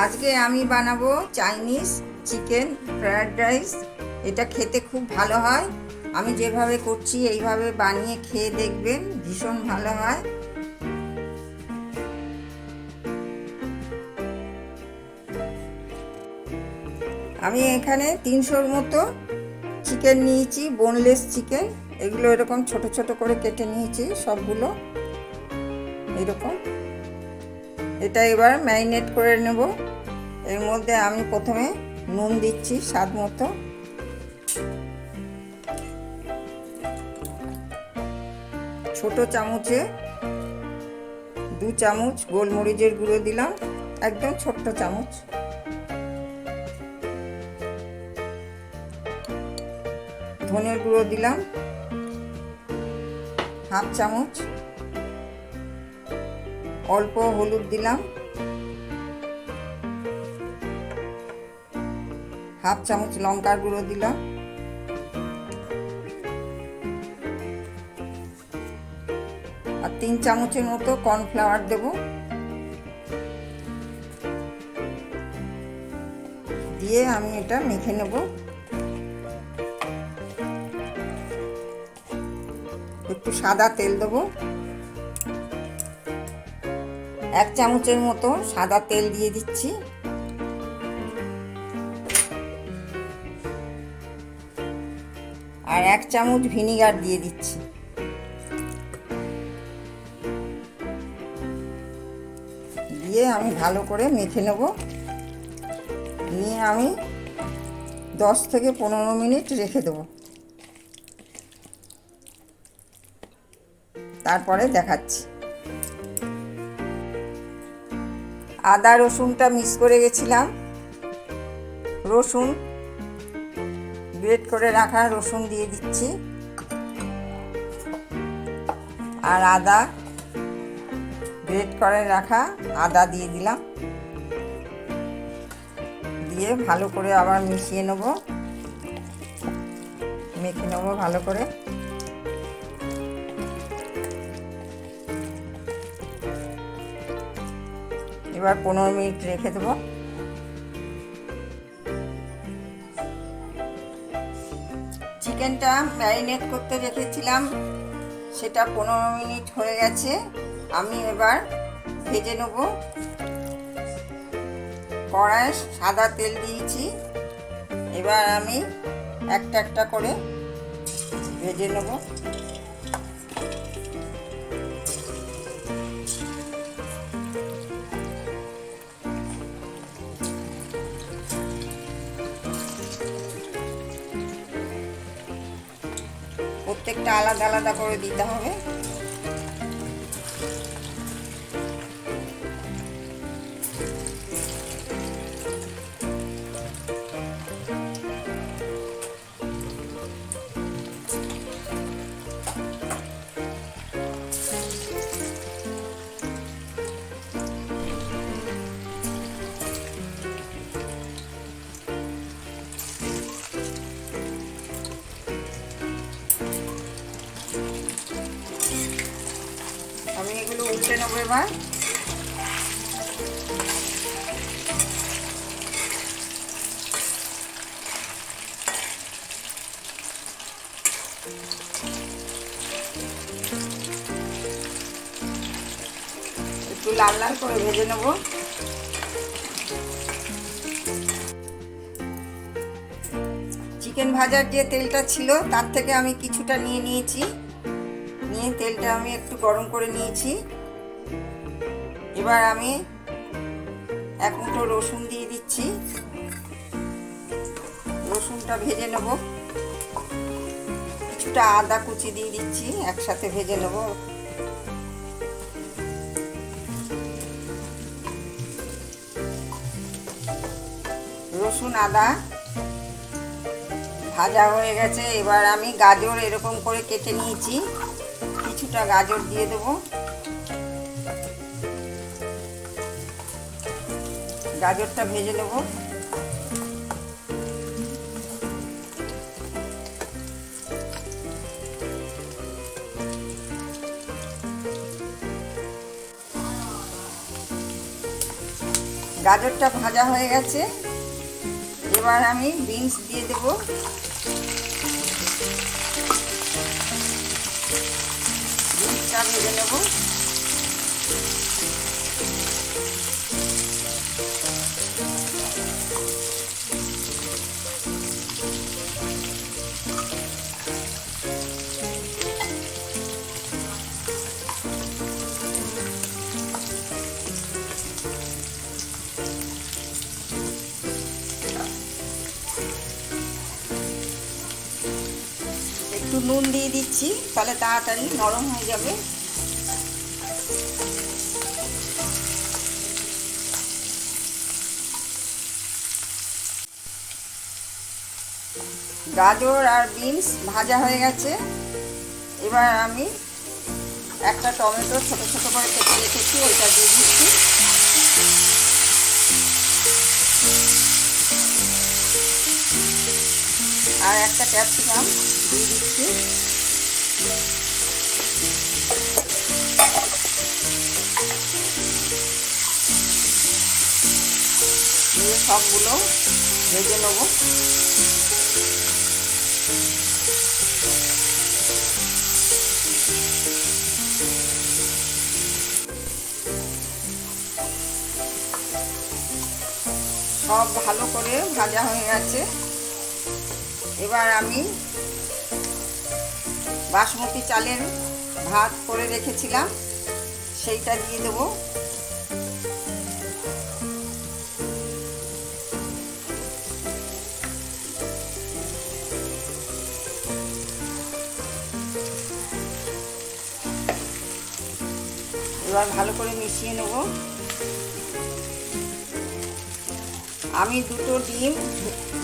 আজকে আমি বানাবো চাইনিজ চিকেন ফ্রায়েড রাইস। এটা খেতে খুব ভালো হয়। আমি যেভাবে করছি এইভাবে বানিয়ে খেয়ে দেখবেন, ভীষণ ভালো হয়। আমি এখানে 300-র মতো চিকেন নিয়েছি, বোনলেস চিকেন। এগুলো এরকম ছোট ছোট করে কেটে নিয়েছি সবগুলো এরকম। এটা এবার ম্যারিনেট করে নেব। এর মধ্যে আমি প্রথমে নুন দিচ্ছি স্বাদ মতো, ছোট চামচে 2 চামচ গোলমরিচের গুঁড়ো দিলাম, একদম ছোট্ট চামচ। ধনের গুঁড়ো দিলাম হাফ চামচ, অল্প হলুদ দিলাম হাফ চামচ, লঙ্কার গুঁড়ো দিলাম, আর 3 চামচের মতো কর্নফ্লাওয়ার দেব। দিয়ে আমি এটা মেখে নেব। একটু সাদা তেল দেবো, 1 চামচের মতো সাদা তেল দিয়ে দিচ্ছি। আর 1 চামচ ভিনিগার দিয়ে দিচ্ছি। দিয়ে আমি ভালো করে মেখে নেব। নিয়ে আমি 10 থেকে 15 মিনিট রেখে দেব, তারপরে দেখাচ্ছি। আদা রসুনটা মিক্স করে গেছিলাম। রসুন গ্রেট করে রাখা রসুন দিয়ে দিচ্ছি, আর আদা গ্রেট করে রাখা আদা দিয়ে দিলাম। দিয়ে ভালো করে আবার মিশিয়ে নেব, মেখে নেব ভালো করে। এবার 15 মিনিট রেখে দেব। চিকেনটা ম্যারিনেট করতে রেখেছিলাম, সেটা 15 মিনিট হয়ে গেছে। আমি এবার ভেজে নেব। কড়াইয়ে সাদা তেল দিয়েছি, এবার আমি একটা একটা করে ভেজে নেব। প্রত্যেকটা আলাদা আলাদা করে দিতে হবে। আমি এগুলো উল্টে নেবো এবার। একটু লাল লাল করে ভেজে নেব। চিকেন ভাজার যে তেলটা ছিল তার থেকে আমি কিছুটা নিয়ে নিয়েছি। নিয়ে তেলটা আমি একটু গরম করে নিয়েছি। এবার আমি 1 মুঠো রসুন দিয়ে দিচ্ছি। রসুনটা ভেজে নেব। কিছুটা আদা কুচি দিয়ে দিচ্ছি, একসাথে ভেজে নেব। রসুন আদা ভাজা হয়ে গেছে। এবার আমি গাজর এরকম করে কেটে নিয়েছি, কিছুটা গাজর দিয়ে দেবো। গাজরটা ভেজে নেব। গাজরটা ভাজা হয়ে গেছে, এবার আমি বিনস দিয়ে দেব। বিনসটা ভেজে নেব। একটু নুন দিয়ে দিচ্ছি, তাহলে তাড়াতাড়ি নরম হয়ে যাবে। গাজর আর বিনস ভাজা হয়ে গেছে, এবার আমি একটা টমেটো ছোট ছোট করে কেটে রেখেছি, ওইটা দিয়ে দিচ্ছি। আর একটা ক্যাপসিকাম দিয়ে দিচ্ছি। দিয়ে সবগুলো ভেজে নেব। সব ভালো করে ভাজা হয়ে গেছে, এবার আমি বাসমতি চালের ভাত করে রেখেছিলাম সেইটা দিয়ে দেবো। এবার ভালো করে মিশিয়ে নেব। আমি দুটো ডিম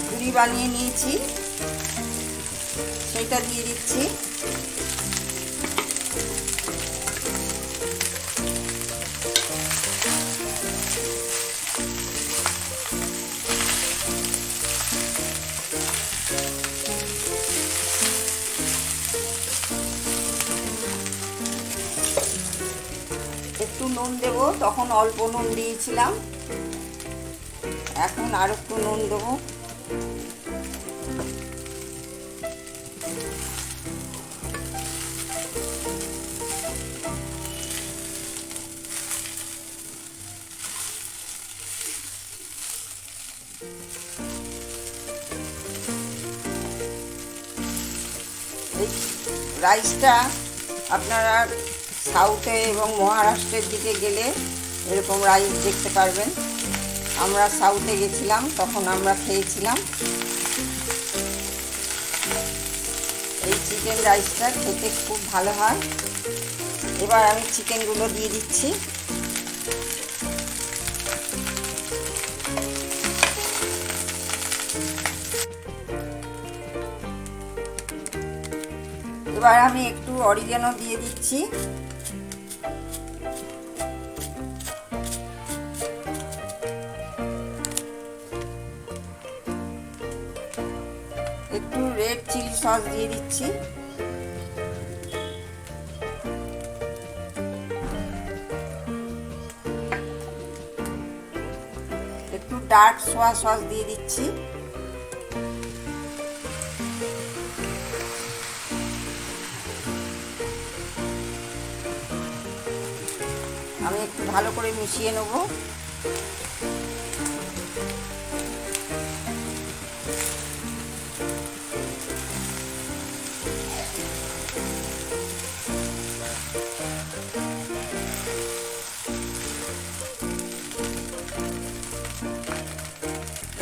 ঝুড়ি বানিয়ে নিয়েছি, সেইটা দিয়ে দিচ্ছি। একটু নুন দেব, তখন অল্প নুন দিয়েছিলাম, এখন আর একটু নুন দেবো। এই রাইসটা আপনারা সাউথে এবং মহারাষ্ট্রের দিকে গেলে এরকম রাইস দেখতে পারবেন। আমরা সাউথে গেছিলাম, তখন আমরা খেয়েছিলাম। এই চিকেন রাইসটা খেতে খুব ভালো হয়। এবার আমি চিকেনগুলো দিয়ে দিচ্ছি। এবার আমি একটু অরিগানো দিয়ে দিচ্ছি। একটু রেড চিলি সস দিয়ে দিচ্ছি। একটু ডার্ক সোয়া সস দিয়ে দিচ্ছি। আমি একটু ভালো করে মিশিয়ে নেব।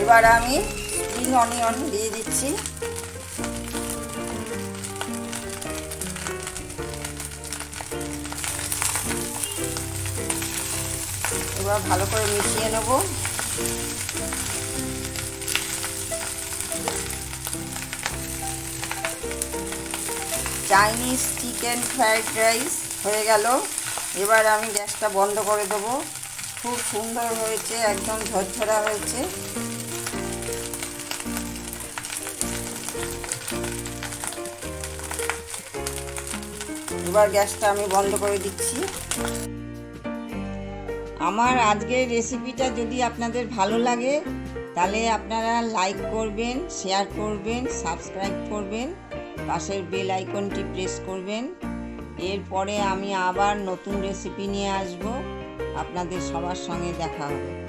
এবার আমি স্প্রিং অনিয়ন দিয়ে দিচ্ছি। এবার ভালো করে মিশিয়ে নেব। চাইনিজ চিকেন ফ্রাইড রাইস হয়ে গেল। এবার আমি গ্যাসটা বন্ধ করে দেবো। খুব সুন্দর হয়েছে, একদম ঝরঝরা হয়েছে। এবার গ্যাসটা আমি বন্ধ করে দিচ্ছি। আমার আজকের রেসিপিটা যদি আপনাদের ভালো লাগে তাহলে আপনারা লাইক করবেন, শেয়ার করবেন, সাবস্ক্রাইব করবেন, পাশের বেল আইকনটি প্রেস করবেন। এরপরে আমি আবার নতুন রেসিপি নিয়ে আসব, আপনাদের সবার সঙ্গে দেখা হবে।